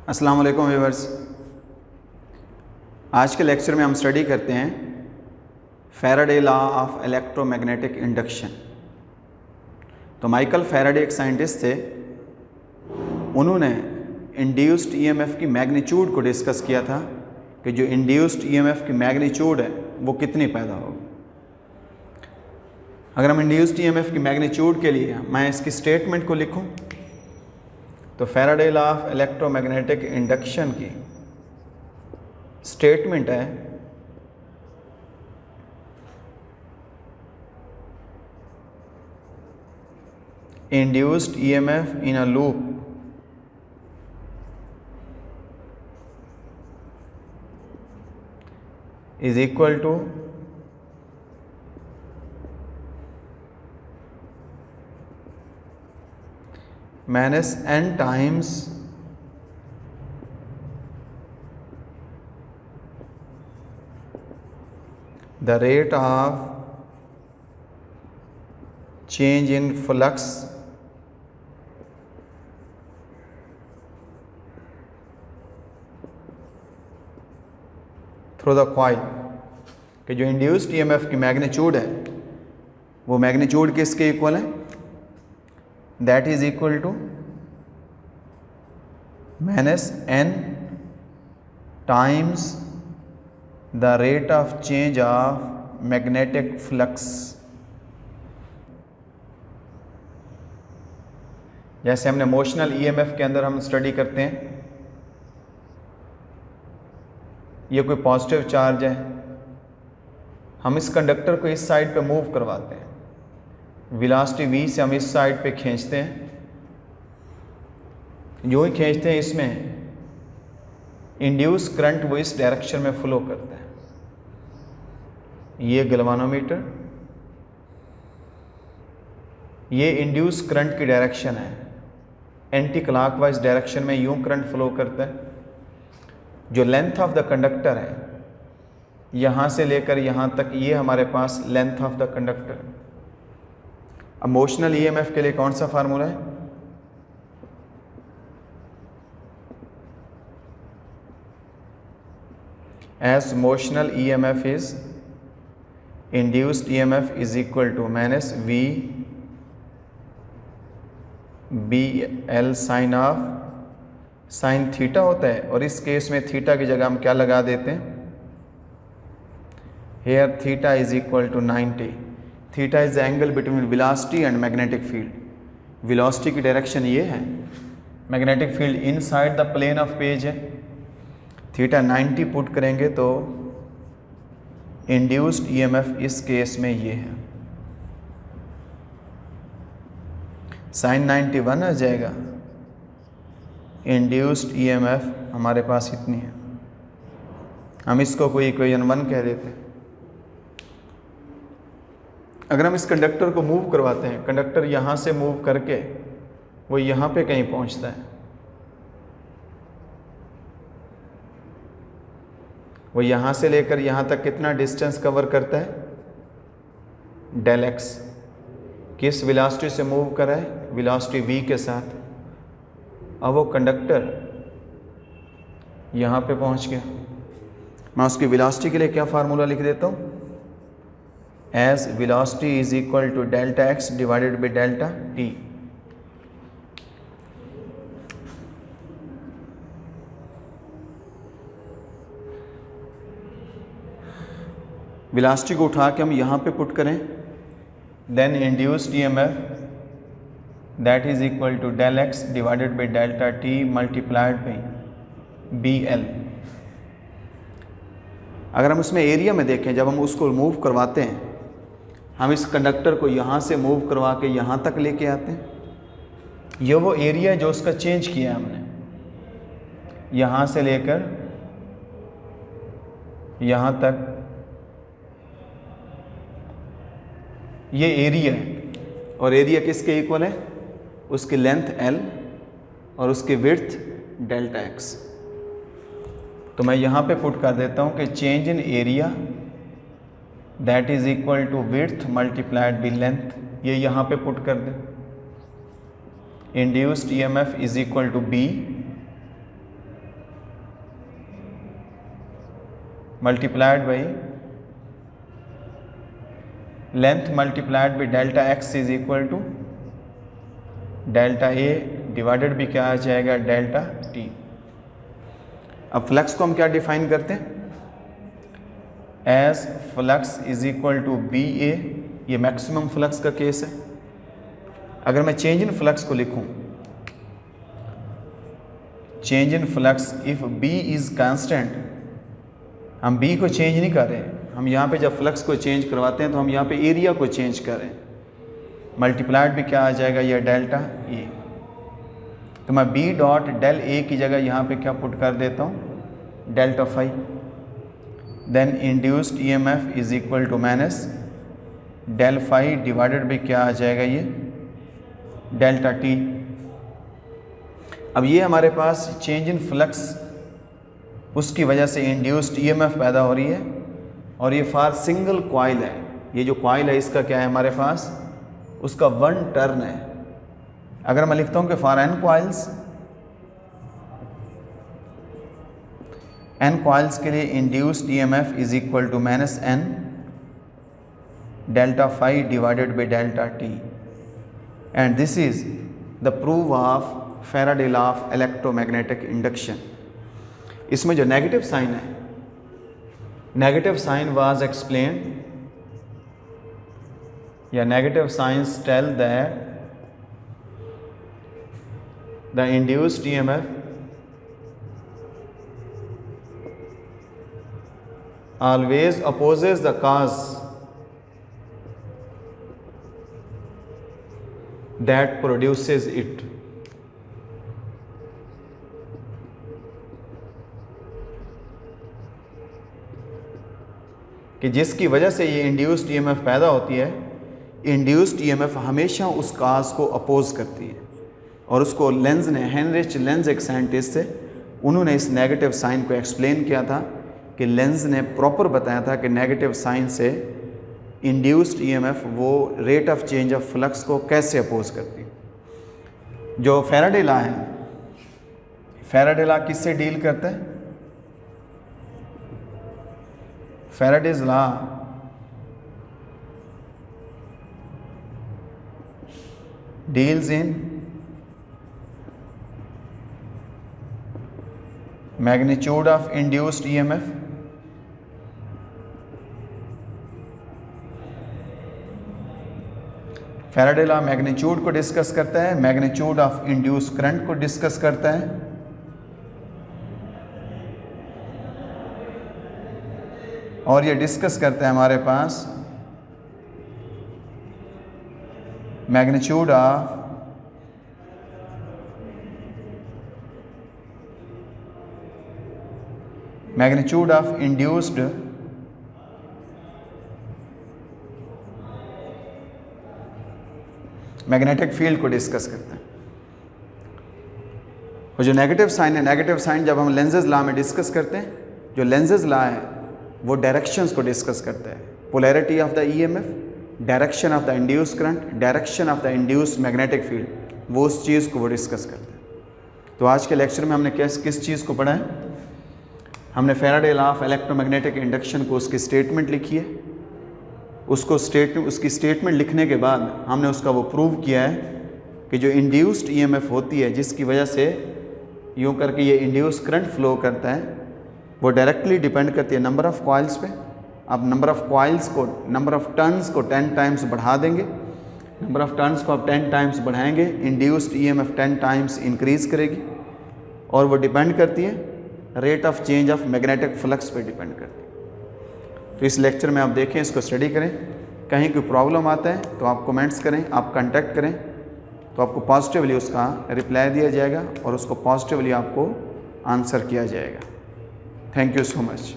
अस्सलाम वालेकुम व्यूअर्स। आज के लेक्चर में हम स्टडी करते हैं Faraday law of electromagnetic induction. तो माइकल फैराडे एक साइंटिस्ट थे, उन्होंने इंड्यूस्ड ईएमएफ की मैग्नीट्यूड को डिस्कस किया था कि जो इंड्यूस्ड ईएमएफ की मैग्नीट्यूड है वो कितनी पैदा होगी। अगर हम इंड्यूस्ड ईएमएफ की मैग्नीट्यूड के लिए मैं इसकी स्टेटमेंट को लिखूं तो Faraday law of electromagnetic induction की स्टेटमेंट है induced EMF in a loop is equal to minus n times the rate of change in flux through the coil. कि जो इंड्यूस्ड ईएमएफ की मैग्नीट्यूड है वो मैग्नीट्यूड किसके इक्वल है? That is equal to minus n times the rate of change of magnetic flux. जैसे हमने motional EMF के अंदर हम स्टडी करते हैं, ये कोई पॉजिटिव चार्ज है, हम इस कंडक्टर को इस साइड पे मूव करवाते हैं, वेलोसिटी v से हम इस साइड पे खींचते हैं। जो ही खींचते हैं इसमें इंड्यूस करंट वो इस डायरेक्शन में फ्लो करता है। ये गैल्वानोमीटर, ये इंड्यूस करंट की डायरेक्शन है, एंटी क्लॉकवाइज डायरेक्शन में यूं करंट फ्लो करता है। जो लेंथ ऑफ द कंडक्टर है यहाँ से लेकर यहाँ तक, ये हमारे पास लेंथ ऑफ द कंडक्टर। अब मोशनल ईएमएफ के लिए कौन सा फार्मूला है? As motional EMF is induced EMF is equal to minus V B L sine of sine theta होता है, और इस केस में थीटा की जगह हम क्या लगा देते हैं? Here theta is equal to 90। Theta is the angle between velocity and magnetic field. Velocity की डायरेक्शन ये है, magnetic field inside the plane of page है। थीटा 90 पुट करेंगे तो इंड्यूस्ड ईएमएफ इस केस में ये है, साइन 91 आ जाएगा। इंड्यूस्ड ईएमएफ हमारे पास इतनी है, हम इसको कोई इक्वेशन 1 कह देते हैं। अगर हम इस कंडक्टर को मूव करवाते हैं, कंडक्टर यहाँ से मूव करके वो यहाँ पे कहीं पहुँचता है, वो यहाँ से लेकर यहाँ तक कितना डिस्टेंस कवर करता है? Del X. किस वेलोसिटी से मूव कर रहा है? वेलोसिटी v के साथ। अब वो कंडक्टर यहाँ पे पहुँच गया, मैं उसकी वेलोसिटी के लिए क्या फार्मूला लिख देता हूँ? As velocity is equal to delta X divided by delta T. Velocity को उठा के हम यहाँ पे पुट करें, then induced EMF that is equal to del X divided by delta T multiplied by B L. अगर हम उसमें एरिया में देखें, जब हम उसको मूव करवाते हैं, हम इस कंडक्टर को यहाँ से मूव करवा के यहाँ तक लेके आते हैं, ये वो एरिया है जो उसका चेंज किया हमने, यहाँ से लेकर यहाँ तक ये एरिया है। और एरिया किसके इक्वल है? उसकी लेंथ L और उसकी विड्थ डेल्टा एक्स। तो मैं यहाँ पे पुट कर देता हूँ कि change in area that is equal to width multiplied by length, ये यहाँ पे पुट कर दें। Induced EMF is equal to B multiplied by length multiplied by delta X is equal to delta A divided by क्या आ जाएगा, delta T. अब flux को हम क्या डिफाइन करते हैं, as flux is equal to B A, ये मैक्सिमम फ्लक्स का केस है। अगर मैं चेंज इन फ्लक्स को लिखूं, change in flux if B is constant, हम बी को चेंज नहीं कर रहे, हम यहाँ पे जब फ्लक्स को चेंज करवाते हैं तो हम यहाँ पे एरिया को चेंज कर रहे हैं। मल्टीप्लाइड भी क्या आ जाएगा, ये डेल्टा ए। तो मैं बी डॉट डेल ए की जगह यहाँ पे क्या पुट कर देता हूँ, delta phi. Then induced EMF is equal to minus del phi divided by क्या आ जाएगा, ये डेल्टा टी। अब ये हमारे पास चेंज इन फ्लक्स, उसकी वजह से इंड्यूस्ड ईएमएफ पैदा हो रही है, और ये फॉर सिंगल कॉइल है। ये जो कॉइल है इसका क्या है हमारे पास, उसका वन टर्न है। अगर मैं लिखता हूँ कि फॉर एन कॉइल्स के लिए induced EMF is equal to minus N delta phi divided by delta T, and this is the proof of Faraday law of electromagnetic induction. इसमें जो नेगेटिव साइन है, नेगेटिव साइन वाज एक्सप्लेन्ड, या negative signs tell that the induced EMF always opposes the cause that produces it। कि जिसकी वजह से ये induced EMF पैदा होती है, इंड्यूस्ड ईएमएफ हमेशा उस काज को अपोज करती है। और उसको लेंज ने, हेनरिच लेंज एक साइंटिस्ट थे, उन्होंने इस नेगेटिव साइन को एक्सप्लेन किया था कि लेंज ने प्रॉपर बताया था कि नेगेटिव साइन से इंड्यूस्ड ईएमएफ वो rate of change of flux को कैसे अपोज करती है। जो फैराडे लॉ है, फैराडे लॉ किससे डील करता है, Faraday's law deals in magnitude of induced EMF Faraday law magnitude को डिस्कस करता है, मैग्नीट्यूड ऑफ इंड्यूस करंट को डिस्कस करता है, और ये डिस्कस करता है हमारे पास magnitude of induced magnetic field को डिस्कस करते हैं। और जो नेगेटिव साइन है, नेगेटिव साइन जब हम लेंजेज लॉ में डिस्कस करते हैं, जो लेंजेज लॉ है वो डायरेक्शंस को डिस्कस करता है, polarity of the EMF, direction of the induce current, direction of the induce magnetic field, वो उस चीज़ को वो डिस्कस करता है। तो आज के लेक्चर में हमने किस चीज़ को पढ़ा है, हमने Faraday law of electromagnetic induction को, उसकी स्टेटमेंट लिखी है, उसकी स्टेटमेंट लिखने के बाद हमने उसका वो प्रूव किया है कि जो इंड्यूस्ड ईएमएफ होती है, जिसकी वजह से यूँ करके ये इंड्यूस करंट फ्लो करता है, वो डायरेक्टली डिपेंड करती है नंबर ऑफ़ कॉइल्स पे। आप नंबर ऑफ़ कॉइल्स को, नंबर ऑफ़ टर्न्स को 10 टाइम्स बढ़ा देंगे, नंबर ऑफ़ टर्न्स को आप 10 टाइम्स बढ़ाएंगे, इंड्यूस्ड ईएमएफ 10 टाइम्स इंक्रीज़ करेगी, और वो डिपेंड करती है rate of change of magnetic flux पे डिपेंड करती है। तो इस लेक्चर में आप देखें, इसको स्टडी करें, कहीं कोई प्रॉब्लम आता है तो आप कमेंट्स करें, आप कांटेक्ट करें, तो आपको पॉजिटिवली उसका रिप्लाई दिया जाएगा और उसको पॉजिटिवली आपको आंसर किया जाएगा। Thank you so much.